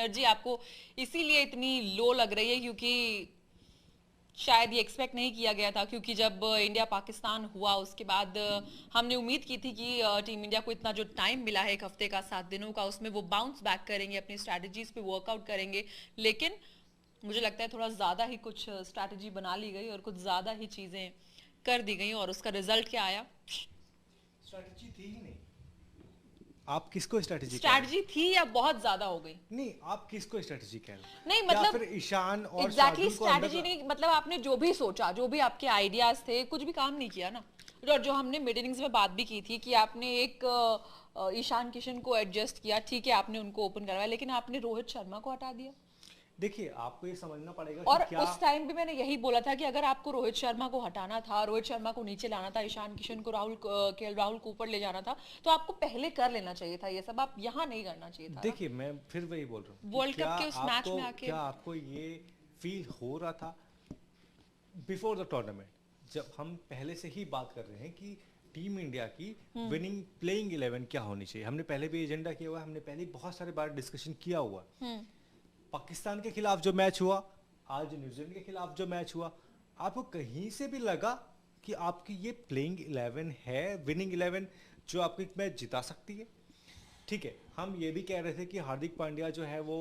Energy आपको इसीलिए इतनी लो लग रही है क्योंकि शायद ये एक्सपेक्ट नहीं किया गया था, क्योंकि जब इंडिया पाकिस्तान हुआ उसके बाद हमने उम्मीद की थी कि टीम इंडिया को इतना जो टाइम मिला है 1 हफ्ते का 7 दिनों का, उसमें वो बाउंस बैक करेंगे, अपनी स्ट्रैटेजीज पे वर्कआउट करेंगे। लेकिन मुझे लगता है थोड़ा ज़्यादा ही कुछ स्ट्रैटेजी बना ली गई और कुछ ज़्यादा ही चीज़ें कर दी गई और उसका रिजल्ट क्या आया? स्ट्रैटेजी थी ही नहीं। आप किसको स्ट्रैटेजी थी या बहुत ज्यादा हो गई? नहीं, आप किसको स्ट्रैटेजी कह रहे हो? नहीं मतलब फिर ईशान और एग्जैक्टली स्ट्रैटेजी नहीं, मतलब आपने जो भी सोचा, जो भी आपके आइडियाज थे, कुछ भी काम नहीं किया ना। और जो हमने मिड इनिंग्स में बात भी की थी कि आपने एक ईशान किशन को एडजस्ट किया, ठीक है आपने उनको ओपन करवाया, लेकिन आपने रोहित शर्मा को हटा दिया। देखिए, आपको ये समझना पड़ेगा और कि क्या उस टाइम भी मैंने यही बोला था कि अगर आपको रोहित शर्मा को हटाना था, रोहित शर्मा को नीचे लाना था, ईशान किशन को केएल राहुल को ऊपर ले जाना था, तो आपको पहले कर लेना चाहिए था। ये सब आप यहाँ नहीं करना चाहिए था। देखिए, मैं फिर वही बोल रहा हूँ, वर्ल्ड कप के उस मैच में आके क्या आपको ये फील हो रहा था बिफोर द टूर्नामेंट, जब हम पहले से ही बात कर रहे हैं कि टीम इंडिया की विनिंग प्लेइंग 11 क्या होनी चाहिए? हमने पहले भी एजेंडा किया हुआ है, हमने पहले बहुत सारे बार डिस्कशन किया हुआ। पाकिस्तान के खिलाफ जो मैच हुआ, आज न्यूजीलैंड के खिलाफ जो मैच हुआ, आपको कहीं से भी लगा कि आपकी ये प्लेइंग 11 है, विनिंग 11 जो आपको एक मैच जिता सकती है? ठीक है, हम ये भी कह रहे थे कि हार्दिक पांड्या जो है वो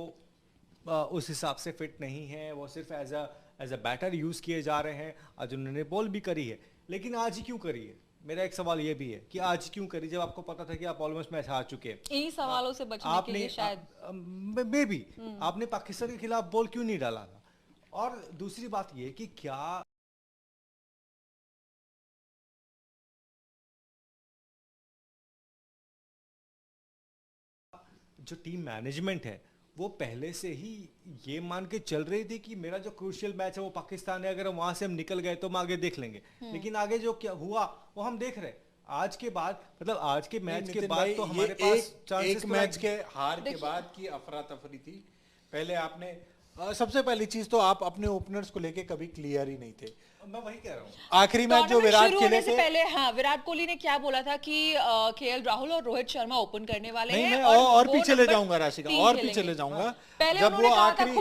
उस हिसाब से फिट नहीं है, वो सिर्फ एज अ बैटर यूज किए जा रहे हैं। आज उन्होंने बॉल भी करी है, लेकिन आज ही क्यों करी है? मेरा एक सवाल ये भी है कि आज क्यों करी, जब आपको पता था कि आप ऑलमोस्ट मैच हार चुके हैं। इन्हीं सवालों से बचने के लिए शायद मे बी आपने पाकिस्तान के खिलाफ बॉल क्यों नहीं डाला था? और दूसरी बात ये कि क्या जो टीम मैनेजमेंट है वो पहले से ही ये मान के चल रही थी कि मेरा जो क्रूशियल मैच है वो पाकिस्तान है, अगर वहां से हम निकल गए तो हम आगे देख लेंगे। लेकिन आगे जो क्या हुआ वो हम देख रहे हैं। आज के बाद, मतलब आज के मैच के बाद तो हमारे पास एक मैच के हार के बाद की अफरा तफरी थी। पहले आपने सबसे पहली चीज तो आप अपने ओपनर्स को लेके कभी क्लियर ही नहीं थे। मैं वही कह रहा हूँ, आखिरी मैच जो विराट खेले थे पहले, हाँ, विराट कोहली ने क्या बोला था कि केएल राहुल और रोहित शर्मा ओपन करने वाले हैं। मैं और पीछे ले जाऊंगा राशिका, और पीछे ले जाऊंगा। जब वो आखिरी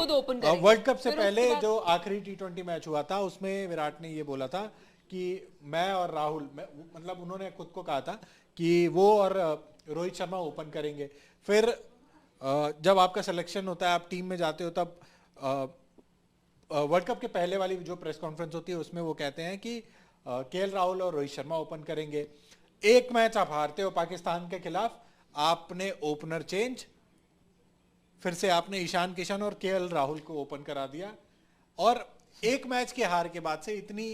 वर्ल्ड कप से पहले जो आखिरी T20 मैच हुआ था उसमें विराट ने ये बोला था कि मैं और राहुल, मतलब उन्होंने खुद को कहा था कि वो और रोहित शर्मा ओपन करेंगे। फिर जब आपका सिलेक्शन होता है, आप टीम में जाते हो, तब वर्ल्ड कप के पहले वाली जो प्रेस कॉन्फ्रेंस होती है उसमें वो कहते हैं कि केएल राहुल और रोहित शर्मा ओपन करेंगे। एक मैच आप हारते हो पाकिस्तान के खिलाफ, आपने ओपनर चेंज, फिर से आपने ईशान किशन और केएल राहुल को ओपन करा दिया। और एक मैच के हार के बाद से इतनी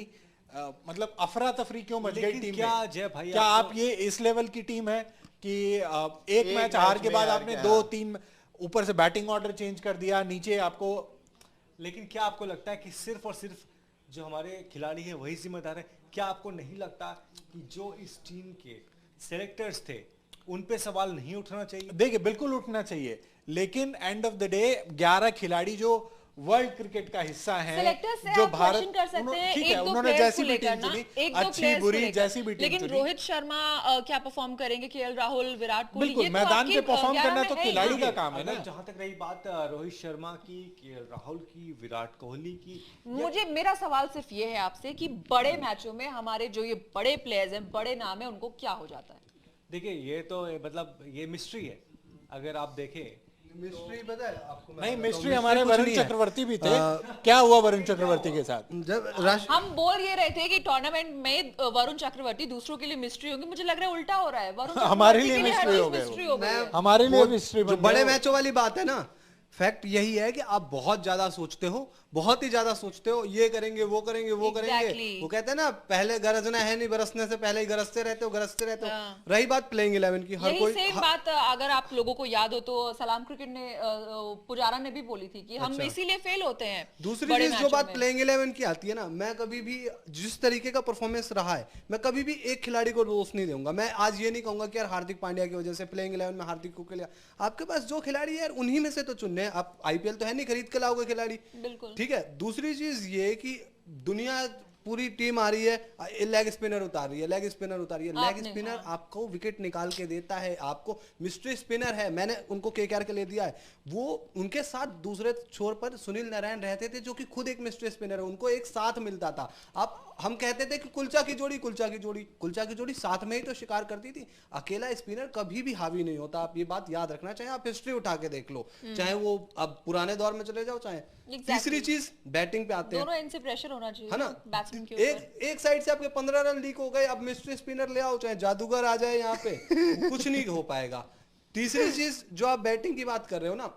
मतलब अफरा तफरी क्यों मच गई टीम में? जय भाई, क्या आप ये इस लेवल की टीम है कि एक मैच हार के बाद आपने 2-3 ऊपर से बैटिंग ऑर्डर चेंज कर दिया, नीचे आपको? लेकिन क्या आपको लगता है कि सिर्फ और सिर्फ जो हमारे खिलाड़ी है वही जिम्मेदार है? क्या आपको नहीं लगता कि जो इस टीम के सेलेक्टर्स थे उन पे सवाल नहीं उठना चाहिए? देखिए, बिल्कुल उठना चाहिए, लेकिन एंड ऑफ द डे 11 खिलाड़ी जो वर्ल्ड क्रिकेट का हिस्सा हैं, जो भारत कर सकते हैं, ठीक है, उन्होंने जैसी भी टीम चुनी, अच्छी बुरी जैसी भी टीम लेकिन चुनी, रोहित शर्मा क्या परफॉर्म करेंगे, केएल राहुल, विराट कोहली, बिल्कुल मैदान पे परफॉर्म करना तो खिलाड़ी का काम है ना। जहां तक रही बात रोहित शर्मा की, केएल राहुल की, विराट कोहली की, मेरा सवाल सिर्फ ये है आपसे कि बड़े मैचों में हमारे जो ये बड़े प्लेयर्स हैं, बड़े नाम है, उनको क्या हो जाता है? देखिए, ये तो मतलब ये मिस्ट्री है। अगर आप देखें, मिस्ट्री पता है आपको? नहीं, मिस्ट्री हमारे वरुण चक्रवर्ती भी थे। क्या हुआ वरुण चक्रवर्ती के साथ? जब हम बोल ये रहे थे कि टूर्नामेंट में वरुण चक्रवर्ती दूसरों के लिए मिस्ट्री होंगे, मुझे लग रहा है उल्टा हो रहा है। वरुण हमारे लिए मिस्ट्री हो गए, हमारे लिए मिस्ट्री। जो बड़े मैचों वाली बात है ना, फैक्ट यही है कि आप बहुत ज्यादा सोचते हो, बहुत ही ज्यादा सोचते हो, ये करेंगे, वो करेंगे, वो करेंगे। वो कहते हैं ना, पहले गरजना है नहीं, बरसने से पहले ही गरजते रहते हो। रही बात प्लेइंग 11 की, हर कोई सेम बात अगर आप लोगों को याद हो तो सलाम क्रिकेट ने, पुजारा ने भी बोली थी कि हम इसीलिए फेल होते हैं। दूसरी चीज जो बात प्लेइंग 11 की आती है ना, मैं कभी भी जिस तरीके का परफॉर्मेंस रहा है, मैं कभी भी एक खिलाड़ी को दोष नहीं दूंगा। मैं आज ये नहीं कहूंगा कि यार हार्दिक पांड्या की वजह से प्लेइंग 11 में हार्दिक को लिया। आपके पास जो खिलाड़ी है उन्हीं में से तो चुनने। आप आईपीएल तो है नहीं, खरीद के लाओगे खिलाड़ी, बिल्कुल ठीक है। दूसरी चीज ये कि दुनिया पूरी टीम आ रही है, लेग स्पिनर उतार रही है, लेग स्पिनर उतार रही है, लेग स्पिनर आपको विकेट निकाल के देता है, आपको मिस्ट्री स्पिनर है, मैंने उनको केकेआर के लिए दिया है, वो उनके साथ दूसरे छोर पर सुनील नारायण रहते थे जो कि खुद एक मिस्ट्री स्पिनर है, उनको एक साथ मिलता था। अब हम कहते थे कि कुलचा की जोड़ी साथ में ही तो शिकार करती थी, अकेला स्पिनर कभी भी हावी नहीं होता, आप ये बात याद रखना, चाहे आप हिस्ट्री उठा के देख लो, चाहे वो अब पुराने दौर में चले जाओ, चाहे तीसरी चीज बैटिंग पे आते हैं, दोनों एंड से प्रेशर होना चाहिए है ना, बैट्समैन के ऊपर। एक साइड से आपके 15 रन लीक हो गए, अब मिस्ट्री स्पिनर ले आओ, चाहे जादूगर आ जाए यहाँ पे कुछ नहीं हो पाएगा। तीसरी चीज जो आप बैटिंग की बात कर रहे हो ना,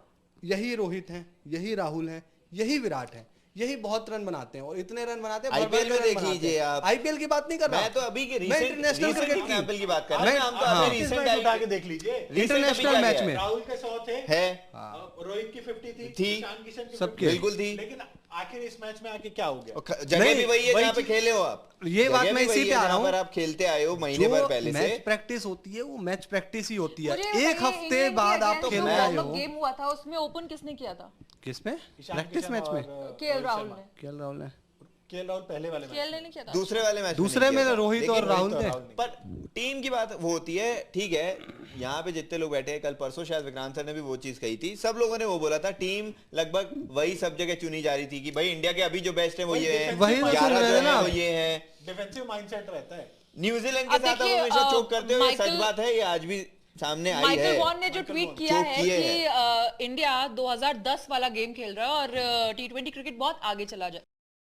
यही रोहित हैं, यही राहुल हैं, यही विराट हैं, यही बहुत रन बनाते हैं, और इतने रन बनाते हैं। आईपीएल में देख लीजिए आप, आईपीएल की बात नहीं कर रहा मैं तो अभी के इंटरनेशनल क्रिकेट एग्जांपल की बात कर रहा हूं। हम तो अभी रिसेंट उठा के देख लीजिए, इंटरनेशनल मैच में राहुल के 100 थे, रोहित की 50 थी, ईशान किशन की सबके बिल्कुल थी, लेकिन आखिर इस मैच में आके क्या हो गया? जगह भी वही है जहाँ पे खेले हो आप, ये बात मैं इसी पे आ रहा हूँ, पर आप खेलते आए हो महीने भर पहले से। मैच प्रैक्टिस होती है, वो मैच प्रैक्टिस ही होती है, एक हफ्ते बाद आप खेल रहे हो। गेम हुआ था उसमें ओपन किसने किया था? किसमें? प्रैक्टिस मैच में केएल राहुल ने पहले वाले केएल ने नहीं किया था, दूसरे वाले मैच दूसरे में रोहित और राहुल थे। पर टीम की बात वो होती है, ठीक है, यहाँ पे जितने लोग बैठे हैं, कल परसों शायद विक्रांत सर ने भी वो चीज कही थी, सब लोगों ने वो बोला था, टीम लगभग वही सब जगह चुनी जा रही थी कि भाई इंडिया के अभी जो बेस्ट है वो ये है, वही 11 जो है वो ये है, डिफेंसिव माइंडसेट रहता है। न्यूजीलैंड के साथ आप हमेशा चोक करते हो, ये सच बात है, ये आज भी सामने आई है। माइकल वॉन ने जो ट्वीट किया है कि इंडिया 2010 वाला गेम खेल रहा है और T20 क्रिकेट बहुत आगे चला